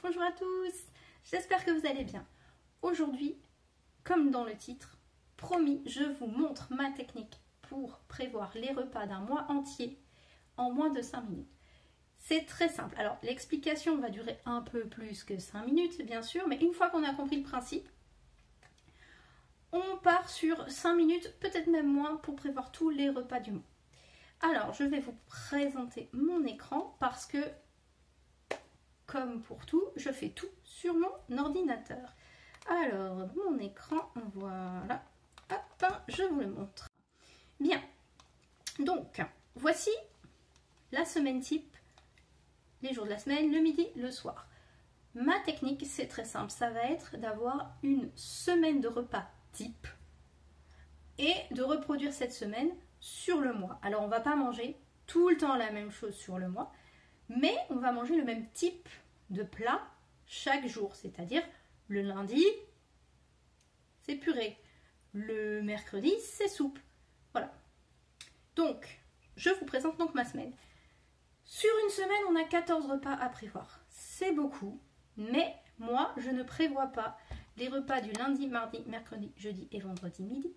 Bonjour à tous, j'espère que vous allez bien. Aujourd'hui, comme dans le titre, promis, je vous montre ma technique pour prévoir les repas d'un mois entier en moins de 5 minutes. C'est très simple. Alors, l'explication va durer un peu plus que 5 minutes, bien sûr, mais une fois qu'on a compris le principe, on part sur 5 minutes, peut-être même moins, pour prévoir tous les repas du mois. Alors, je vais vous présenter mon écran parce que, comme pour tout, je fais tout sur mon ordinateur. Alors, mon écran, voilà, hop, je vous le montre. Bien, donc, voici la semaine type, les jours de la semaine, le midi, le soir. Ma technique, c'est très simple, ça va être d'avoir une semaine de repas type et de reproduire cette semaine sur le mois. Alors, on ne va pas manger tout le temps la même chose sur le mois, mais on va manger le même type de plat chaque jour, c'est-à-dire le lundi, c'est purée, le mercredi, c'est soupe. Voilà. Donc, je vous présente donc ma semaine. Sur une semaine, on a 14 repas à prévoir. C'est beaucoup, mais moi, je ne prévois pas les repas du lundi, mardi, mercredi, jeudi et vendredi midi.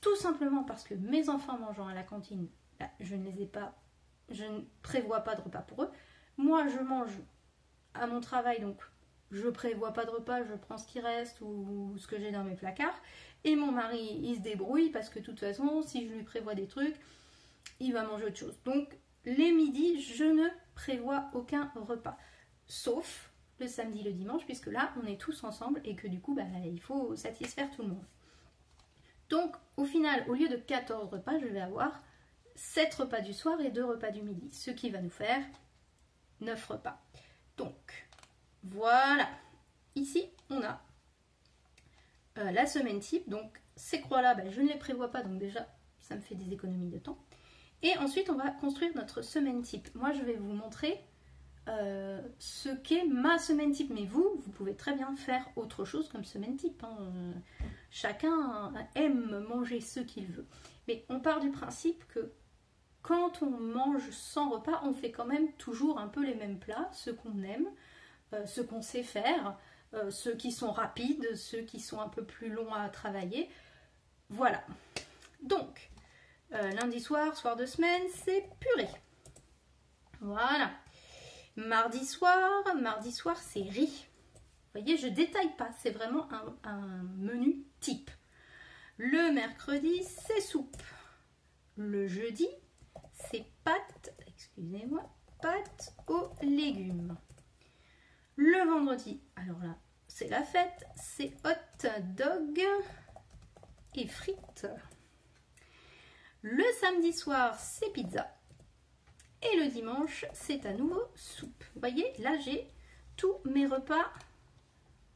Tout simplement parce que mes enfants mangeant à la cantine, là, je ne prévois pas de repas pour eux. Moi, je mange à mon travail, donc je prévois pas de repas, je prends ce qui reste ou ce que j'ai dans mes placards. Et mon mari, il se débrouille parce que de toute façon, si je lui prévois des trucs, il va manger autre chose. Donc, les midis, je ne prévois aucun repas. Sauf le samedi, le dimanche, puisque là, on est tous ensemble et que du coup, il faut satisfaire tout le monde. Donc, au final, au lieu de 14 repas, je vais avoir 7 repas du soir et 2 repas du midi. Ce qui va nous faire 9 repas. Donc, voilà. Ici, on a la semaine type. Donc, ces croix-là, je ne les prévois pas. Donc déjà, ça me fait des économies de temps. Et ensuite, on va construire notre semaine type. Moi, je vais vous montrer ce qu'est ma semaine type. Mais vous pouvez très bien faire autre chose comme semaine type. Chacun aime manger ce qu'il veut. Mais on part du principe que quand on mange sans repas, on fait quand même toujours un peu les mêmes plats, ceux qu'on aime, ceux qu'on sait faire, ceux qui sont rapides, ceux qui sont un peu plus longs à travailler. Voilà. Donc, lundi soir, soir de semaine, c'est purée. Voilà. Mardi soir, c'est riz. Vous voyez, je ne détaille pas, c'est vraiment un menu type. Le mercredi, c'est soupe. Le jeudi, c'est pâtes, excusez-moi, pâtes aux légumes. Le vendredi, alors là, c'est la fête, c'est hot dog et frites. Le samedi soir, c'est pizza. Et le dimanche, c'est à nouveau soupe. Vous voyez, là, j'ai tous mes repas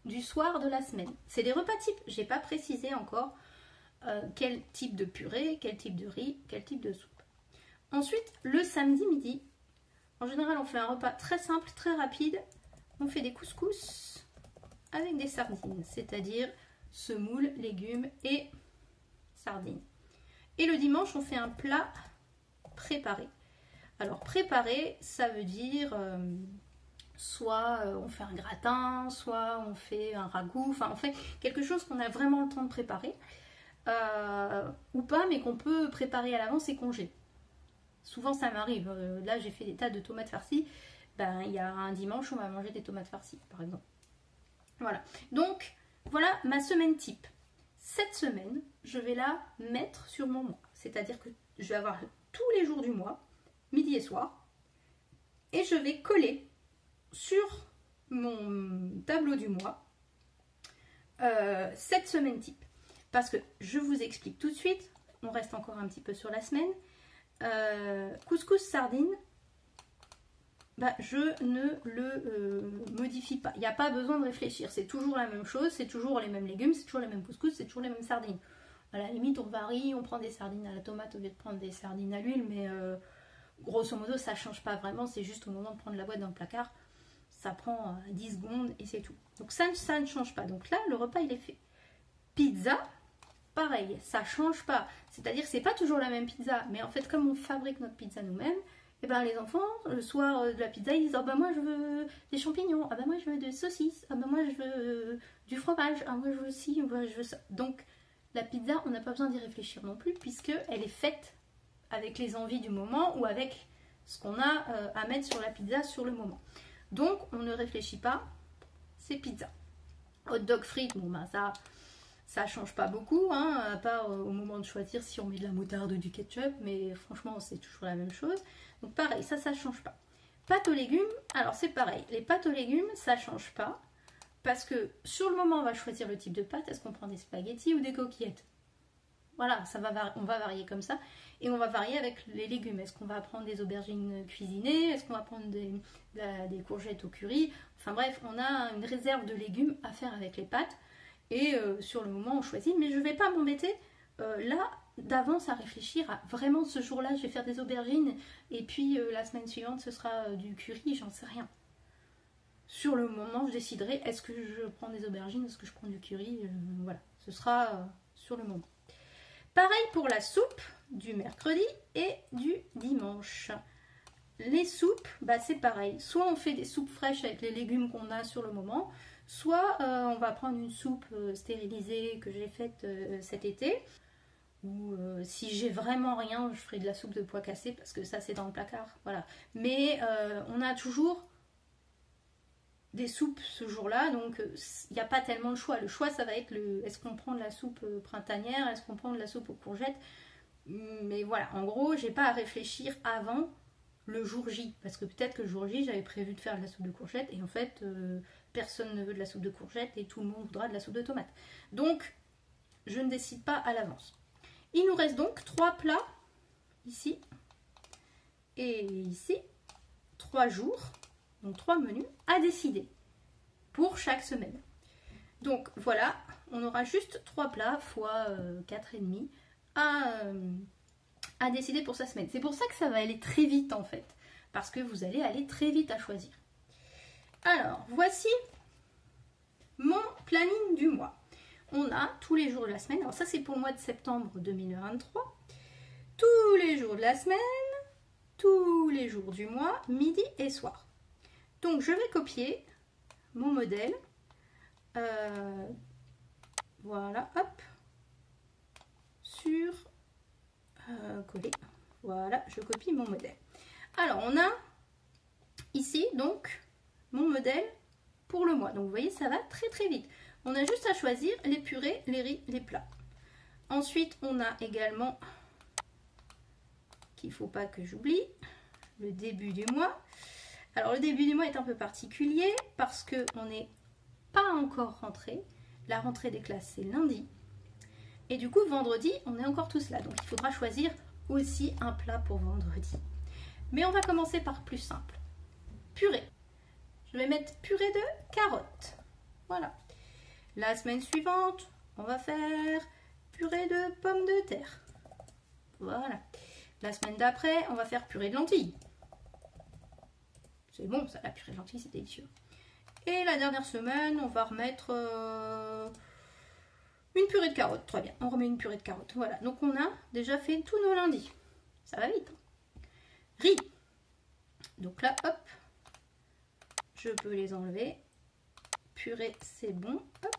du soir de la semaine. C'est des repas types, je n'ai pas précisé encore quel type de purée, quel type de riz, quel type de soupe. Ensuite, le samedi midi, en général, on fait un repas très simple, très rapide. On fait des couscous avec des sardines, c'est-à-dire semoule, légumes et sardines. Et le dimanche, on fait un plat préparé. Alors, préparé, ça veut dire soit on fait un gratin, soit on fait un ragoût, enfin, on fait quelque chose qu'on a vraiment le temps de préparer, ou pas, mais qu'on peut préparer à l'avance et congeler. Souvent, ça m'arrive. Là, j'ai fait des tas de tomates farcies. Il y a un dimanche, on va manger des tomates farcies, par exemple. Voilà. Donc, voilà ma semaine type. Cette semaine, je vais la mettre sur mon mois. C'est-à-dire que je vais avoir tous les jours du mois, midi et soir, et je vais coller sur mon tableau du mois cette semaine type. Parce que je vous explique tout de suite, on reste encore un petit peu sur la semaine. Couscous sardines, je ne le modifie pas. Il n'y a pas besoin de réfléchir. C'est toujours la même chose, c'est toujours les mêmes légumes, c'est toujours les mêmes couscous, c'est toujours les mêmes sardines. À la limite, on varie, on prend des sardines à la tomate au lieu de prendre des sardines à l'huile, mais grosso modo, ça ne change pas vraiment. C'est juste au moment de prendre la boîte dans le placard, ça prend 10 secondes et c'est tout. Donc ça ne change pas. Donc là, le repas, il est fait. Pizza, pareil, ça ne change pas. C'est-à-dire que ce n'est pas toujours la même pizza, mais en fait, comme on fabrique notre pizza nous-mêmes, Et ben les enfants, le soir de la pizza, ils disent ah ben moi je veux des champignons, ah ben moi je veux des saucisses, ah ben moi je veux du fromage, ah moi je veux ci, moi je veux ça. Donc la pizza, on n'a pas besoin d'y réfléchir non plus, puisqu'elle est faite avec les envies du moment ou avec ce qu'on a à mettre sur la pizza sur le moment. Donc on ne réfléchit pas, c'est pizza. Hot dog frites, bon ben ça change pas beaucoup, hein, à part au moment de choisir si on met de la moutarde ou du ketchup, mais franchement c'est toujours la même chose. Donc pareil, ça change pas. Pâtes aux légumes, alors c'est pareil, les pâtes aux légumes ça change pas, parce que sur le moment on va choisir le type de pâte, est-ce qu'on prend des spaghettis ou des coquillettes? Voilà, on va varier comme ça, et on va varier avec les légumes. Est-ce qu'on va prendre des aubergines cuisinées? Est-ce qu'on va prendre des courgettes au curry? Enfin bref, on a une réserve de légumes à faire avec les pâtes, et sur le moment on choisit, mais je ne vais pas m'embêter là d'avance à réfléchir à vraiment ce jour-là je vais faire des aubergines, et puis la semaine suivante ce sera du curry, j'en sais rien. Sur le moment je déciderai, est-ce que je prends des aubergines, est-ce que je prends du curry, voilà, ce sera sur le moment. Pareil pour la soupe du mercredi et du dimanche. Les soupes, bah c'est pareil. Soit on fait des soupes fraîches avec les légumes qu'on a sur le moment, soit on va prendre une soupe stérilisée que j'ai faite cet été. Ou si j'ai vraiment rien, je ferai de la soupe de pois cassés parce que ça c'est dans le placard. Voilà. Mais on a toujours des soupes ce jour-là, donc il n'y a pas tellement de choix. Le choix, ça va être est-ce qu'on prend de la soupe printanière, est-ce qu'on prend de la soupe aux courgettes. Mais voilà, en gros, j'ai pas à réfléchir avant le jour J, parce que peut-être que le jour J, j'avais prévu de faire de la soupe de courgettes, et en fait, personne ne veut de la soupe de courgettes, et tout le monde voudra de la soupe de tomates. Donc, je ne décide pas à l'avance. Il nous reste donc 3 plats, ici, et ici, 3 jours, donc 3 menus à décider pour chaque semaine. Donc voilà, on aura juste 3 plats fois 4,5 à décider pour sa semaine. C'est pour ça que ça va aller très vite en fait, parce que vous allez aller très vite à choisir. Alors, voici mon planning du mois. On a tous les jours de la semaine, alors ça c'est pour le mois de septembre 2023, tous les jours de la semaine, tous les jours du mois, midi et soir. Donc je vais copier mon modèle, voilà, hop, sur coller, voilà, je copie mon modèle. Alors on a ici donc mon modèle pour le mois, donc vous voyez ça va très très vite. On a juste à choisir les purées, les riz, les plats. Ensuite on a également, qu'il ne faut pas que j'oublie, le début du mois. Alors le début du mois est un peu particulier parce qu'on n'est pas encore rentré. La rentrée des classes c'est lundi. Et du coup vendredi on est encore tous là. Donc il faudra choisir aussi un plat pour vendredi. Mais on va commencer par plus simple. Purée. Je vais mettre purée de carottes. Voilà. La semaine suivante on va faire purée de pommes de terre. Voilà. La semaine d'après on va faire purée de lentilles. C'est bon, ça, la purée de lentilles, c'est délicieux. Et la dernière semaine, on va remettre une purée de carottes. Très bien, on remet une purée de carottes. Voilà, donc on a déjà fait tous nos lundis. Ça va vite. Riz. Donc là, hop, je peux les enlever. Purée, c'est bon. Hop.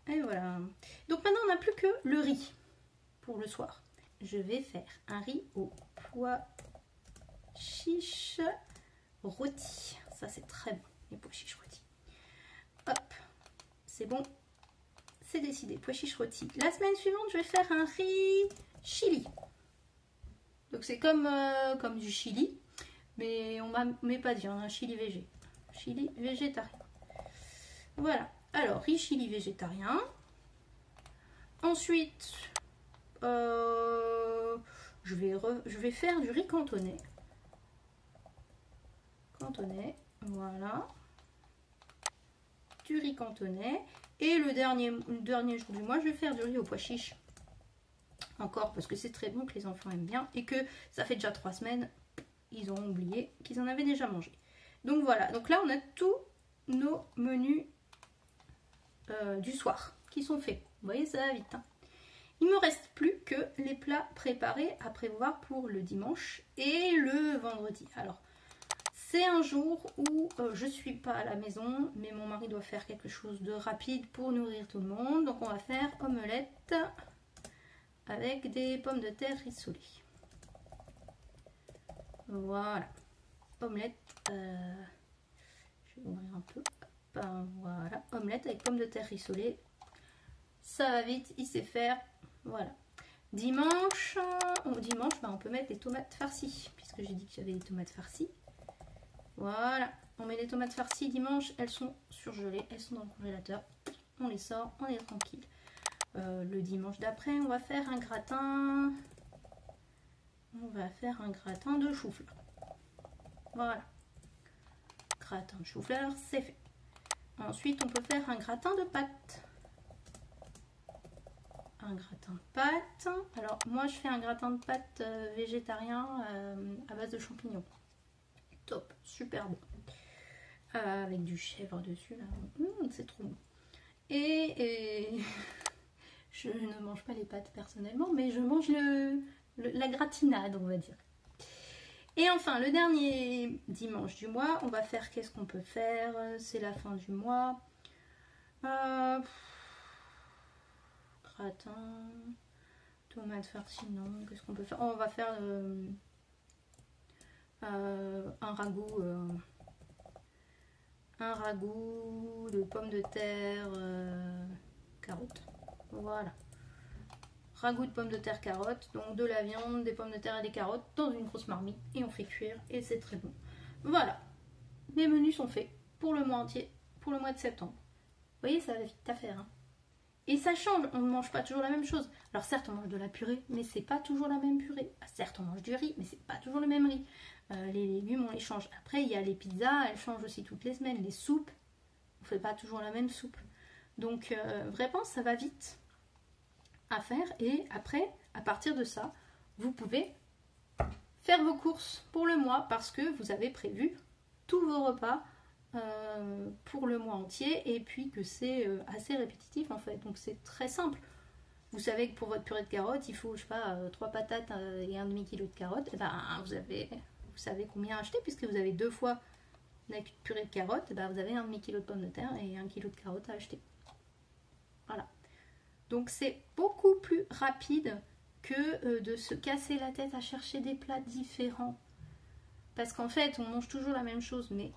Et voilà. Donc maintenant, on n'a plus que le riz pour le soir. Je vais faire un riz au pois chiches rôtis. Ça c'est très bon, les pois chiches rôtis. Hop, c'est bon, c'est décidé, pois chiches rôtis. La semaine suivante, je vais faire un riz chili. Donc c'est comme du chili, mais on ne met pas de viande, un chili végé. Chili végétarien. Voilà, alors riz chili végétarien. Ensuite, je vais faire du riz cantonais. Cantonais, voilà, du riz cantonais. Et le dernier jour du mois, je vais faire du riz aux pois chiches. Encore parce que c'est très bon, que les enfants aiment bien, et que ça fait déjà 3 semaines, ils ont oublié qu'ils en avaient déjà mangé. Donc voilà, donc là on a tous nos menus du soir qui sont faits. Vous voyez, ça va vite, hein. Il me reste plus que les plats préparés à prévoir pour le dimanche et le vendredi. Alors, c'est un jour où je suis pas à la maison, mais mon mari doit faire quelque chose de rapide pour nourrir tout le monde. Donc on va faire omelette avec des pommes de terre rissolées. Voilà, omelette. Je vais ouvrir un peu. Voilà, omelette avec pommes de terre rissolées. Ça va vite, il sait faire. Voilà. Dimanche, on peut mettre des tomates farcies, puisque j'ai dit que j'avais des tomates farcies. Voilà, on met les tomates farcies dimanche, elles sont surgelées, elles sont dans le congélateur. On les sort, on est tranquille. Le dimanche d'après, on va faire un gratin. On va faire un gratin de chou-fleur. Voilà. Gratin de chou-fleur, c'est fait. Ensuite, on peut faire un gratin de pâtes. Un gratin de pâtes. Alors, moi, je fais un gratin de pâtes végétarien à base de champignons. Top, super bon. Avec du chèvre dessus, là. C'est trop bon. Et je ne mange pas les pâtes personnellement, mais je mange la gratinade, on va dire. Et enfin, le dernier dimanche du mois, on va faire, qu'est-ce qu'on peut faire? C'est la fin du mois. Gratin, tomate farcie, non. Qu'est-ce qu'on peut faire? On va faire un ragoût de pommes de terre, carottes. Voilà. Ragoût de pommes de terre, carottes. Donc de la viande, des pommes de terre et des carottes dans une grosse marmite. Et on fait cuire et c'est très bon. Voilà. Les menus sont faits pour le mois entier, pour le mois de septembre. Vous voyez, ça va vite à faire. Hein. Et ça change, on ne mange pas toujours la même chose. Alors certes, on mange de la purée, mais c'est pas toujours la même purée. Certes, on mange du riz, mais c'est pas toujours le même riz. Les légumes, on les change. Après, il y a les pizzas, elles changent aussi toutes les semaines. Les soupes, on ne fait pas toujours la même soupe. Donc vraiment, ça va vite à faire. Et après, à partir de ça, vous pouvez faire vos courses pour le mois parce que vous avez prévu tous vos repas pour le mois entier et puis que c'est assez répétitif en fait. Donc c'est très simple. Vous savez que pour votre purée de carottes, il faut, je sais pas, 3 patates et un demi-kilo de carottes. Et ben, vous savez combien acheter puisque vous avez 2 fois la purée de carottes. Et ben, vous avez un demi-kilo de pommes de terre et 1 kilo de carottes à acheter. Voilà. Donc c'est beaucoup plus rapide que de se casser la tête à chercher des plats différents. Parce qu'en fait, on mange toujours la même chose, mais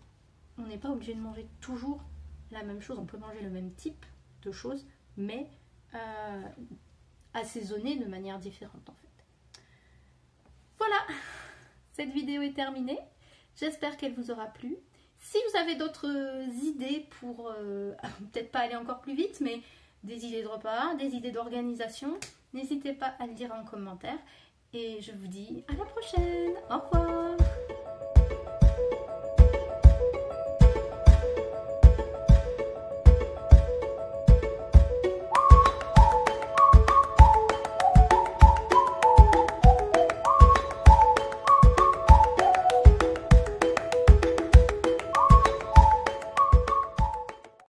on n'est pas obligé de manger toujours la même chose. On peut manger le même type de choses, mais assaisonner de manière différente en fait. Voilà, cette vidéo est terminée. J'espère qu'elle vous aura plu. Si vous avez d'autres idées pour peut-être pas aller encore plus vite, mais des idées de repas, des idées d'organisation, n'hésitez pas à le dire en commentaire. Et je vous dis à la prochaine. Au revoir.